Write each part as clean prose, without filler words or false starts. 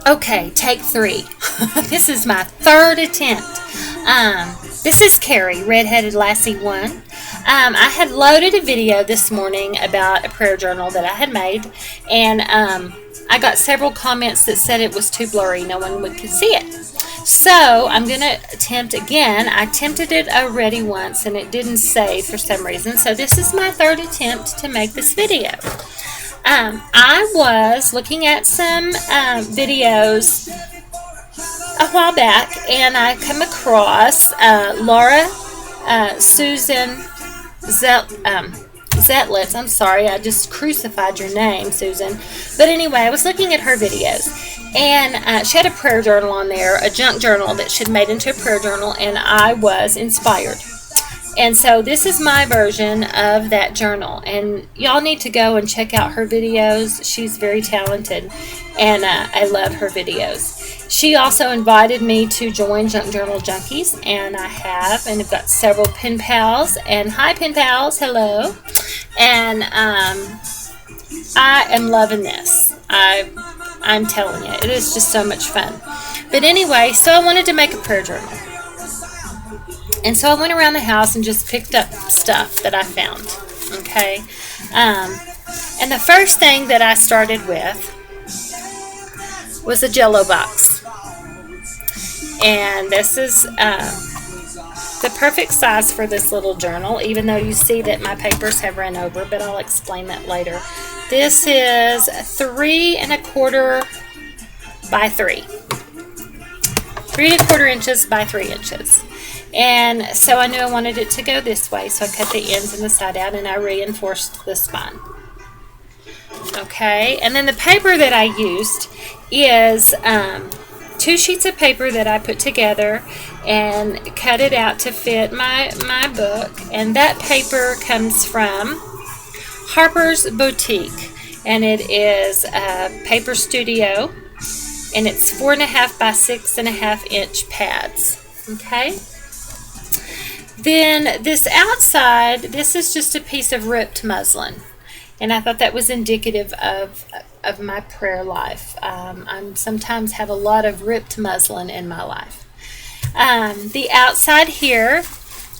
Okay, take 3. This is my 3rd attempt. This is Carrie, Redheaded Lassie 1. I had loaded a video this morning about a prayer journal that I had made, and I got several comments that said it was too blurry, no one could see it. So I'm going to attempt again. I attempted it already once and it didn't save for some reason, so this is my 3rd attempt to make this video. I was looking at some videos a while back, and I come across Laura Susan Zetlitz. I'm sorry, I just crucified your name, Susan. But anyway, I was looking at her videos, and she had a prayer journal on there, a junk journal that she'd made into a prayer journal, and I was inspired. And so this is my version of that journal, and y'all need to go and check out her videos. She's very talented, and I love her videos. She also invited me to join Junk Journal Junkies, and I have, and I've got several pen pals. And hi, pen pals, hello. And I am loving this. I'm telling you, it is just so much fun. But anyway, so I wanted to make a prayer journal. And so I went around the house and just picked up stuff that I found, okay? And the first thing that I started with was a Jello box. And this is the perfect size for this little journal, even though you see that my papers have run over, but I'll explain that later. This is 3 1/4 by 3. 3 1/4 inches by 3 inches. And so I knew I wanted it to go this way, so I cut the ends and the side out, and I reinforced the spine. Okay, and then the paper that I used is 2 sheets of paper that I put together and cut it out to fit my book. And that paper comes from Harper's Boutique, and it is Paper Studio, and it's 4 1/2 by 6 1/2 inch pads. Okay. Then this outside, this is just a piece of ripped muslin, and I thought that was indicative of my prayer life. I sometimes have a lot of ripped muslin in my life. The outside here,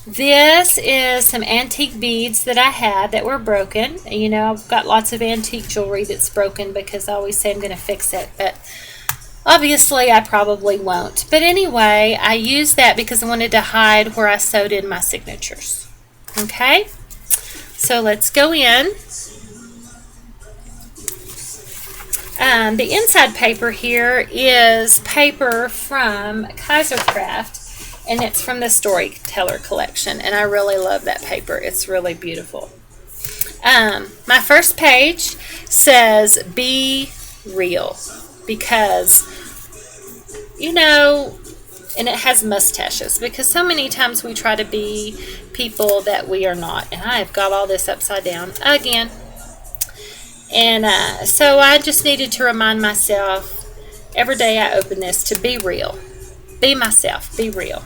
this is some antique beads that I had that were broken. You know, I've got lots of antique jewelry that's broken because I always say I'm going to fix it, but obviously I probably won't. But anyway, I used that because I wanted to hide where I sewed in my signatures. Okay, so let's go in. The inside paper here is paper from Kaisercraft, and it's from the Storyteller collection, and I really love that paper. It's really beautiful. My first page says be real, because, you know, and it has mustaches, because so many times we try to be people that we are not. And I have got all this upside down again. And so I just needed to remind myself every day I open this to be real. Be myself. Be real.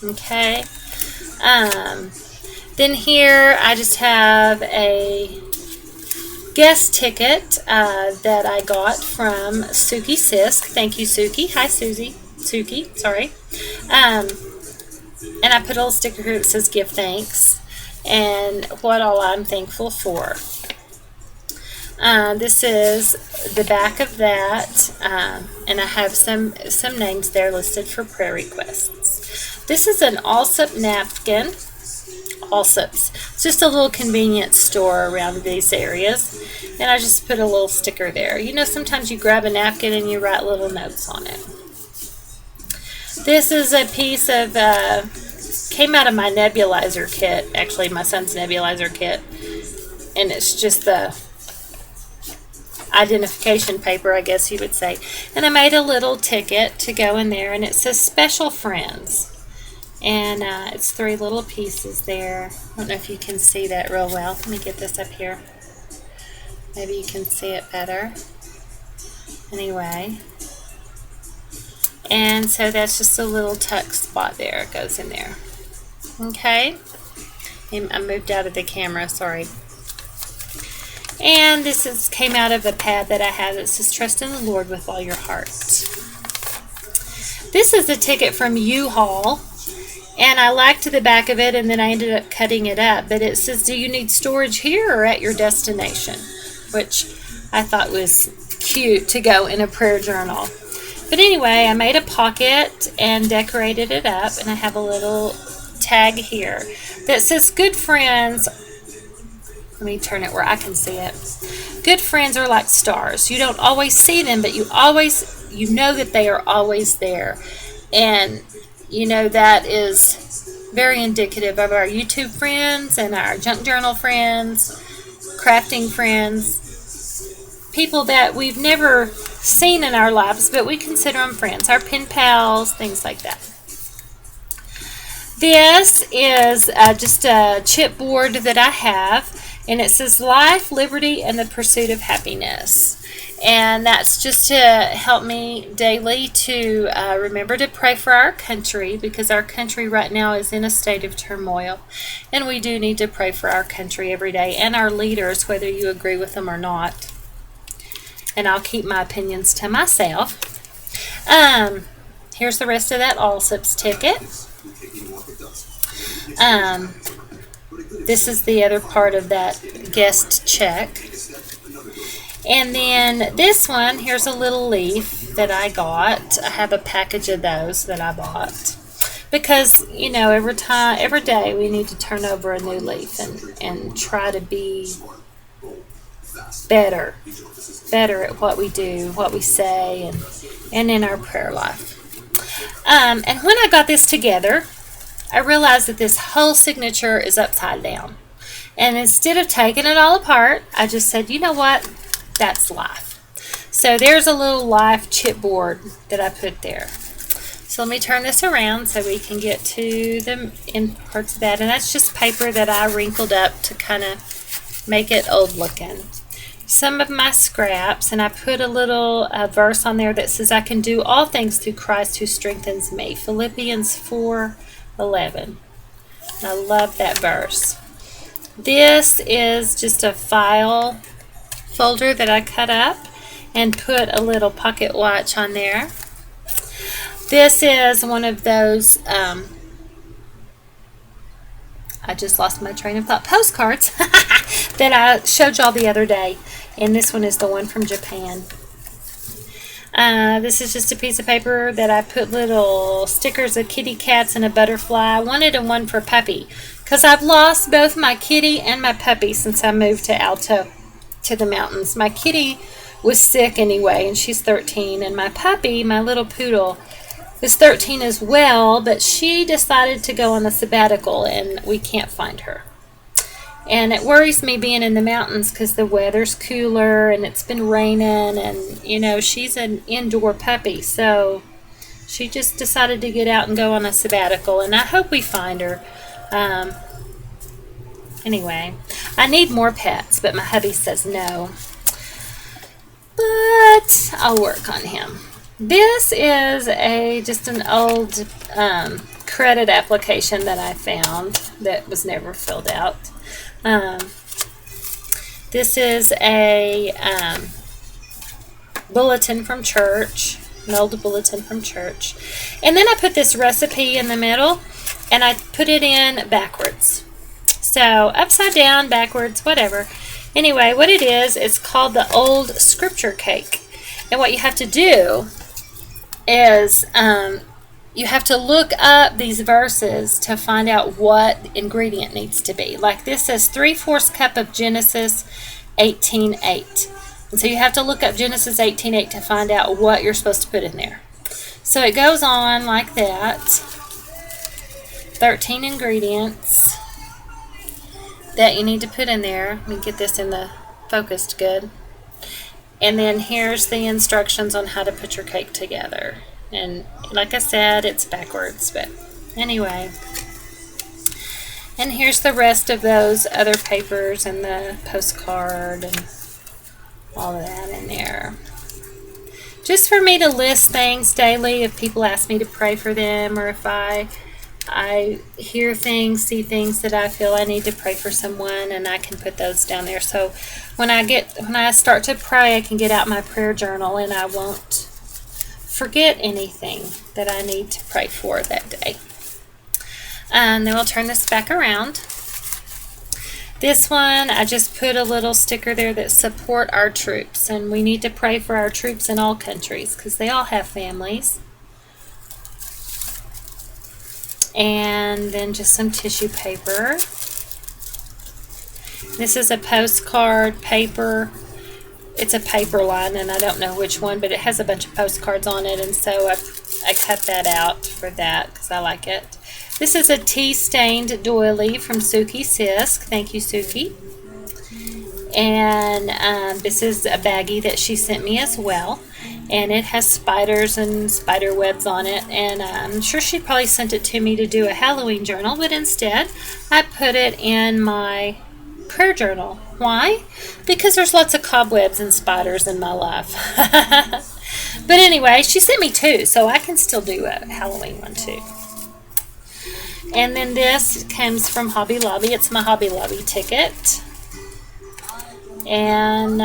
Okay. Then here I just have a guest ticket that I got from Suki Sisk. Thank you, Suki. Hi, Susie. Suki, sorry. And I put a little sticker here that says give thanks and what all I'm thankful for. This is the back of that, and I have some names there listed for prayer requests. This is an Allsup napkin. Allsup's. It's just a little convenience store around these areas, and I just put a little sticker there. You know, sometimes you grab a napkin and you write little notes on it. This is a piece of came out of my nebulizer kit, actually my son's nebulizer kit, and it's just the identification paper, I guess you would say. And I made a little ticket to go in there, and it says special friends. And it's 3 little pieces there. I don't know if you can see that real well. Let me get this up here. Maybe you can see it better. Anyway. And so that's just a little tuck spot there. It goes in there. Okay. I moved out of the camera, sorry. And this came out of a pad that I have that says, "Trust in the Lord with all your heart." This is a ticket from U-Haul, and I liked the back of it, and then I ended up cutting it up. But it says, "Do you need storage here or at your destination?" Which I thought was cute to go in a prayer journal. But anyway, I made a pocket and decorated it up, and I have a little tag here that says, "Good friends." Let me turn it where I can see it. "Good friends are like stars. You don't always see them, but you know that they are always there." And you know, that is very indicative of our YouTube friends and our junk journal friends, crafting friends, people that we've never seen in our lives, but we consider them friends, our pen pals, things like that. This is just a chipboard that I have, and it says, "Life, Liberty, and the Pursuit of Happiness." And that's just to help me daily to remember to pray for our country, because our country right now is in a state of turmoil. And we do need to pray for our country every day and our leaders, whether you agree with them or not. And I'll keep my opinions to myself. Here's the rest of that Allsup's ticket. This is the other part of that guest check. And then this one, here's a little leaf that I got. I have a package of those that I bought. Because, you know, every day we need to turn over a new leaf and try to be better at what we do, what we say, and in our prayer life. And when I got this together, I realized that this whole signature is upside down. And instead of taking it all apart, I just said, you know what? That's life. So there's a little life chipboard that I put there. So let me turn this around so we can get to the end parts of that. And that's just paper that I wrinkled up to kind of make it old looking. Some of my scraps, and I put a little verse on there that says, "I can do all things through Christ who strengthens me." Philippians 4:11. And I love that verse. This is just a file folder that I cut up and put a little pocket watch on there. This is one of those, I just lost my train of thought, postcards that I showed y'all the other day. And this one is the one from Japan. This is just a piece of paper that I put little stickers of kitty cats and a butterfly. I wanted a one for puppy because I've lost both my kitty and my puppy since I moved to Alto, to the mountains. My kitty was sick anyway, and she's 13, and my puppy, my little poodle, is 13 as well, but she decided to go on a sabbatical, and we can't find her. And it worries me being in the mountains because the weather's cooler and it's been raining, and you know, she's an indoor puppy, so she just decided to get out and go on a sabbatical, and I hope we find her. Anyway, I need more pets, but my hubby says no. But I'll work on him. This is just an old credit application that I found that was never filled out. This is a bulletin from church, an old bulletin from church. And then I put this recipe in the middle, and I put it in backwards. So upside down, backwards, whatever. Anyway, what it is, it's called the Old Scripture Cake. And what you have to do is you have to look up these verses to find out what ingredient needs to be. Like this says 3/4 cup of Genesis 18:8. And so you have to look up Genesis 18:8 to find out what you're supposed to put in there. So it goes on like that. 13 ingredients that you need to put in there. Let me get this in the focused good. And then here's the instructions on how to put your cake together. And like I said, it's backwards, but anyway. And here's the rest of those other papers and the postcard and all of that in there. Just for me to list things daily if people ask me to pray for them, or if I I hear things, see things that I feel I need to pray for someone, and I can put those down there. So when I start to pray, I can get out my prayer journal and I won't forget anything that I need to pray for that day. And then we'll turn this back around. This one, I just put a little sticker there that support our troops, and we need to pray for our troops in all countries because they all have families. And then just some tissue paper. This is a postcard paper. It's a paper line, and I don't know which one, but it has a bunch of postcards on it, and so I cut that out for that because I like it. This is a tea-stained doily from Suki Sisk. Thank you, Suki. And this is a baggie that she sent me as well. And it has spiders and spider webs on it. And I'm sure she probably sent it to me to do a Halloween journal, but instead I put it in my prayer journal. Why? Because there's lots of cobwebs and spiders in my life. But anyway, she sent me two, so I can still do a Halloween one too. And then this comes from Hobby Lobby. It's my Hobby Lobby ticket. And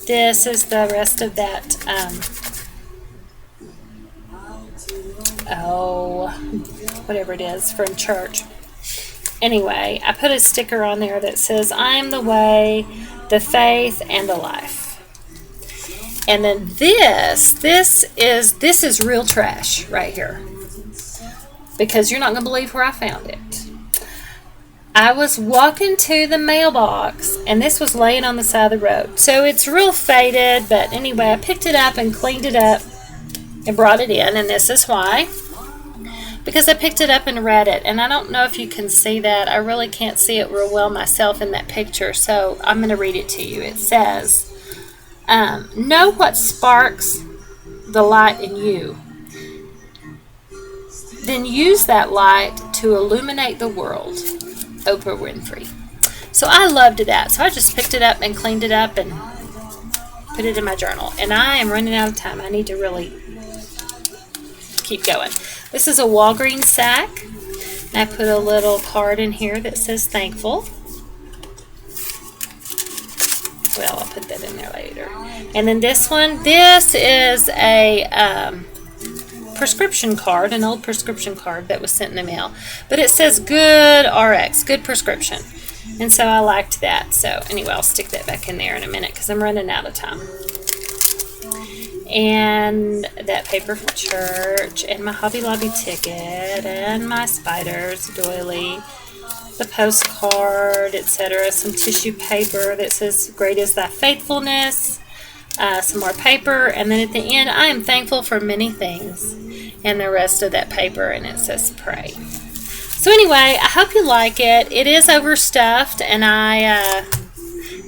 this is the rest of that, whatever it is from church. Anyway, I put a sticker on there that says, I am the way, the faith, and the life. And then this is real trash right here. Because you're not going to believe where I found it. I was walking to the mailbox, and this was laying on the side of the road. So it's real faded, but anyway, I picked it up and cleaned it up and brought it in, and this is why. Because I picked it up and read it, and I don't know if you can see that. I really can't see it real well myself in that picture, so I'm going to read it to you. It says, know what sparks the light in you. Then use that light to illuminate the world. Oprah Winfrey. So I loved that. So I just picked it up and cleaned it up and put it in my journal. And I am running out of time. I need to really keep going. This is a Walgreens sack. I put a little card in here that says thankful. Well, I'll put that in there later. And then this one, this is a prescription card, an old prescription card that was sent in the mail. But it says good RX, good prescription. And so I liked that. So anyway, I'll stick that back in there in a minute because I'm running out of time. And that paper from church, and my Hobby Lobby ticket, and my spiders doily, the postcard, etc. Some tissue paper that says great is thy faithfulness. Some more paper, and then at the end, I am thankful for many things, and the rest of that paper, and it says pray. So anyway, I hope you like it. It is overstuffed, and I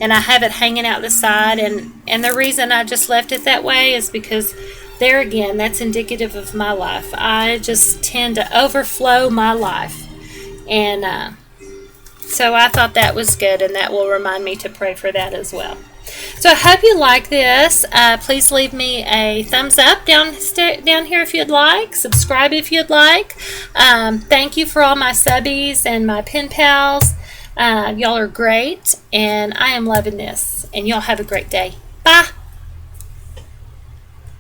have it hanging out the side, and the reason I just left it that way is because there again, that's indicative of my life. I just tend to overflow my life, and so I thought that was good, and that will remind me to pray for that as well. So I hope you like this. Please leave me a thumbs up down here if you'd like. Subscribe if you'd like. Thank you for all my subbies and my pen pals. Y'all are great, and I am loving this. And y'all have a great day. Bye.